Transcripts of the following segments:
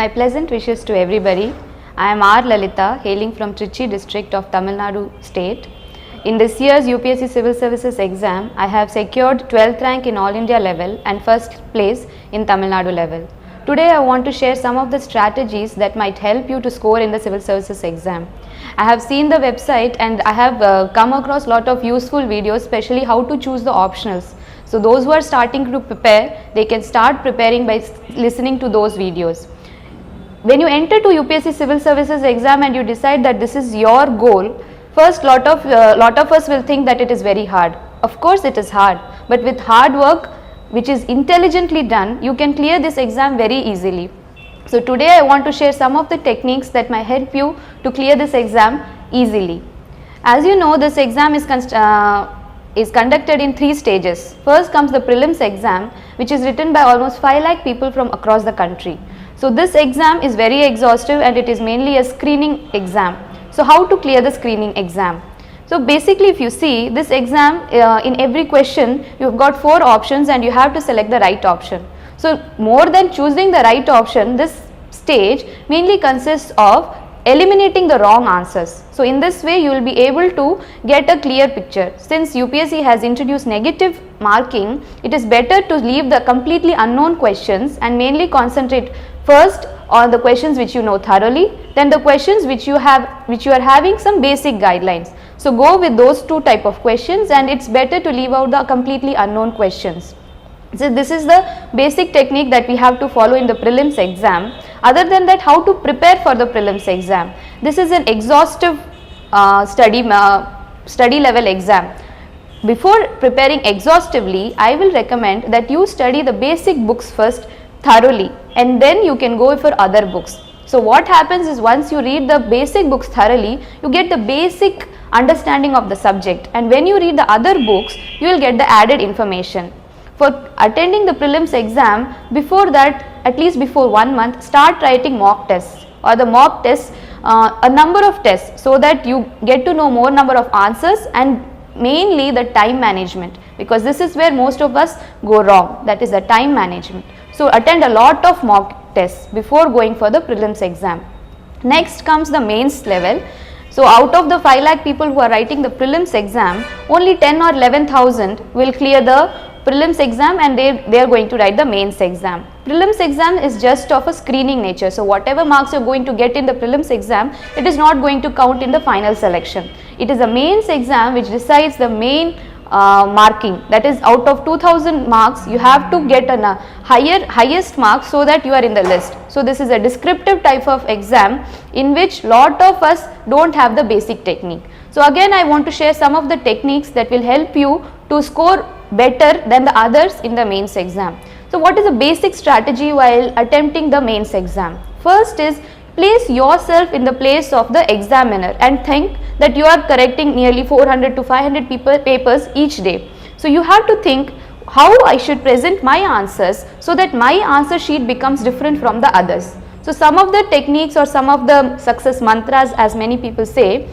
My pleasant wishes to everybody. I am R. Lalita, hailing from Trichy district of Tamil Nadu state. In this year's UPSC Civil Services exam, I have secured 12th rank in All India level and first place in Tamil Nadu level. Today I want to share some of the strategies that might help you to score in the Civil Services exam. I have seen the website and I have come across lot of useful videos, especially how to choose the optionals. So those who are starting to prepare, they can start preparing by listening to those videos. When you enter to UPSC Civil Services exam and you decide that this is your goal, first lot of us will think that it is very hard. Of course it is hard, but with hard work which is intelligently done, you can clear this exam very easily. So today I want to share some of the techniques that might help you to clear this exam easily. As you know, this exam is conducted in 3 stages. First comes the prelims exam, which is written by almost 5 lakh people from across the country. So this exam is very exhaustive and it is mainly a screening exam. So how to clear the screening exam? So basically if you see this exam, in every question you have got 4 options and you have to select the right option. So more than choosing the right option, this stage mainly consists of eliminating the wrong answers. So in this way you will be able to get a clear picture. Since UPSC has introduced negative marking, it is better to leave the completely unknown questions and mainly concentrate first on the questions which you know thoroughly, then the questions which you are having some basic guidelines. So go with those 2 type of questions and it's better to leave out the completely unknown questions. So this is the basic technique that we have to follow in the prelims exam. Other than that, how to prepare for the prelims exam? This is an exhaustive study level exam. Before preparing exhaustively, I will recommend that you study the basic books first thoroughly and then you can go for other books. So what happens is once you read the basic books thoroughly, you get the basic understanding of the subject, and when you read the other books, you will get the added information. For attending the prelims exam, before that, at least before 1 month, start writing mock tests or the mock tests, a number of tests, so that you get to know more number of answers and mainly the time management, because this is where most of us go wrong, that is the time management. So attend a lot of mock tests before going for the prelims exam. Next comes the mains level. So out of the 5 lakh people who are writing the prelims exam, only 10 or 11,000 will clear the prelims exam and they are going to write the mains exam. Prelims exam is just of a screening nature. So whatever marks you are going to get in the prelims exam, it is not going to count in the final selection. It is a mains exam which decides the main marking, that is out of 2000 marks you have to get a highest mark so that you are in the list. So this is a descriptive type of exam in which lot of us don't have the basic technique. So again I want to share some of the techniques that will help you to score better than the others in the mains exam. So what is a basic strategy while attempting the mains exam? First is, place yourself in the place of the examiner and think that you are correcting nearly 400 to 500 papers each day. So you have to think how I should present my answers so that my answer sheet becomes different from the others. So some of the techniques or some of the success mantras, as many people say,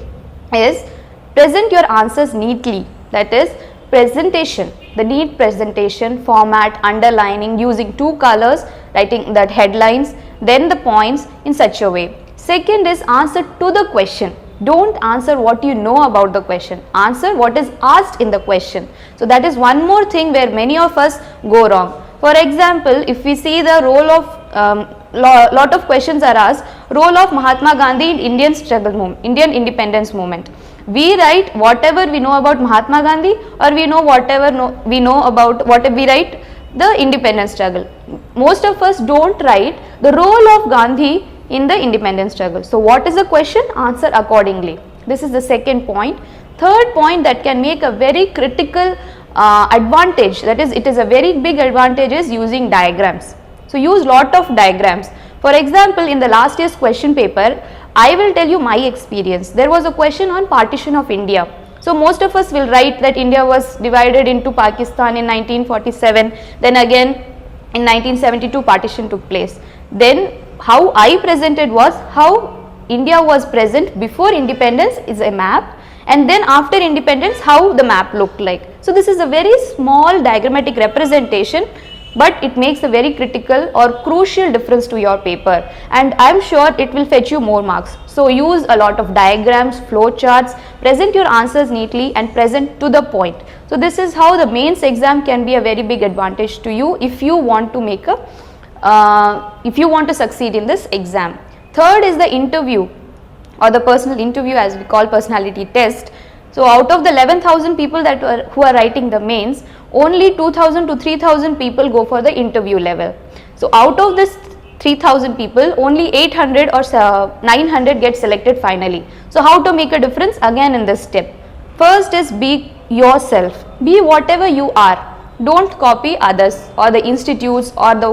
is present your answers neatly, that is presentation, the neat presentation, format, underlining, using 2 colors, writing that headlines, then the points in such a way. Second is answer to the question. Don't answer what you know about the question, answer what is asked in the question. So that is one more thing where many of us go wrong. For example, if we see the role of lot of questions are asked, role of Mahatma Gandhi in Indian struggle movement, Indian independence movement. We write whatever we know about Mahatma Gandhi, or we know whatever we know about what we write the independence struggle. Most of us don't write the role of Gandhi in the independence struggle. So what is the question? Answer accordingly. This is the second point. Third point that can make a very critical advantage, that is, it is a very big advantage, is using diagrams. So use lot of diagrams. For example, in the last year's question paper, I will tell you my experience. There was a question on partition of India. So most of us will write that India was divided into Pakistan in 1947, then again in 1972 partition took place. Then how I presented was how India was present before independence is a map, and then after independence how the map looked like. So this is a very small diagrammatic representation but it makes a very critical or crucial difference to your paper, and I am sure it will fetch you more marks. So use a lot of diagrams, flow charts, present your answers neatly and present to the point. So this is how the mains exam can be a very big advantage to you if you want to make a if you want to succeed in this exam. Third is the interview, or the personal interview, as we call personality test. So out of the 11,000 people who are writing the mains, only 2,000 to 3,000 people go for the interview level. So out of this 3,000 people, only 800 or 900 get selected finally. So how to make a difference? Again in this step. First is be yourself. Be whatever you are. Don't copy others or the institutes or the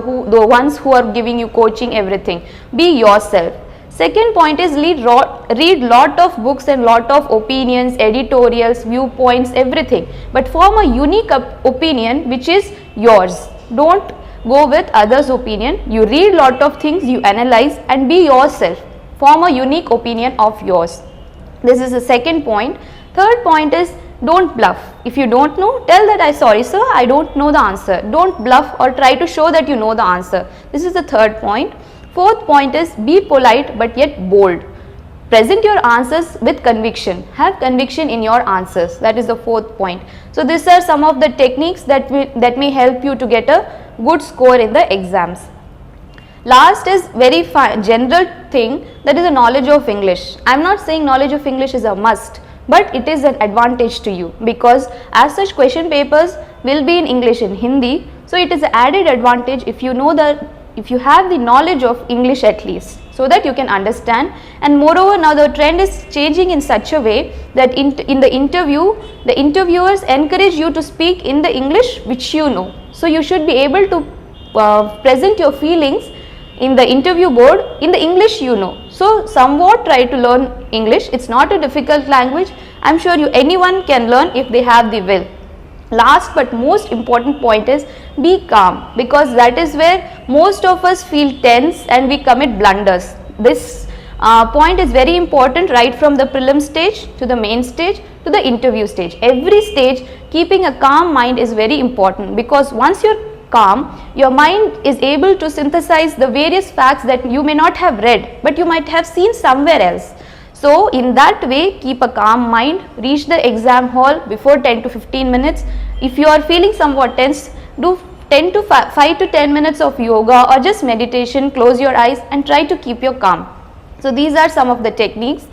ones who are giving you coaching, everything. Be yourself. Second point is read lot of books and lot of opinions, editorials, viewpoints, everything. But form a unique opinion which is yours. Don't go with others' opinion. You read lot of things, you analyze and be yourself. Form a unique opinion of yours. This is the second point. Third point is don't bluff. If you don't know, tell that sorry sir, I don't know the answer. Don't bluff or try to show that you know the answer. This is the third point. Fourth point is be polite but yet bold. Present your answers with conviction. Have conviction in your answers. That is the fourth point. So these are some of the techniques that may help you to get a good score in the exams. Last is very general thing, that is the knowledge of English. I am not saying knowledge of English is a must, but it is an advantage to you, because as such question papers will be in English and Hindi. So it is an added advantage if you know that, if you have the knowledge of English at least, so that you can understand. And moreover, now the trend is changing in such a way that in the interview, the interviewers encourage you to speak in the English which you know. So you should be able to present your feelings in the interview board in the English you know. So somewhat try to learn English. It's not a difficult language. I'm sure anyone can learn if they have the will. Last but most important point is be calm, because that is where most of us feel tense and we commit blunders. This point is very important right from the prelim stage to the main stage to the interview stage. Every stage keeping a calm mind is very important, because once you're calm, your mind is able to synthesize the various facts that you may not have read but you might have seen somewhere else. So in that way, keep a calm mind, reach the exam hall before 10 to 15 minutes. If you are feeling somewhat tense, do 5 to 10 minutes of yoga or just meditation, close your eyes and try to keep your calm. So these are some of the techniques.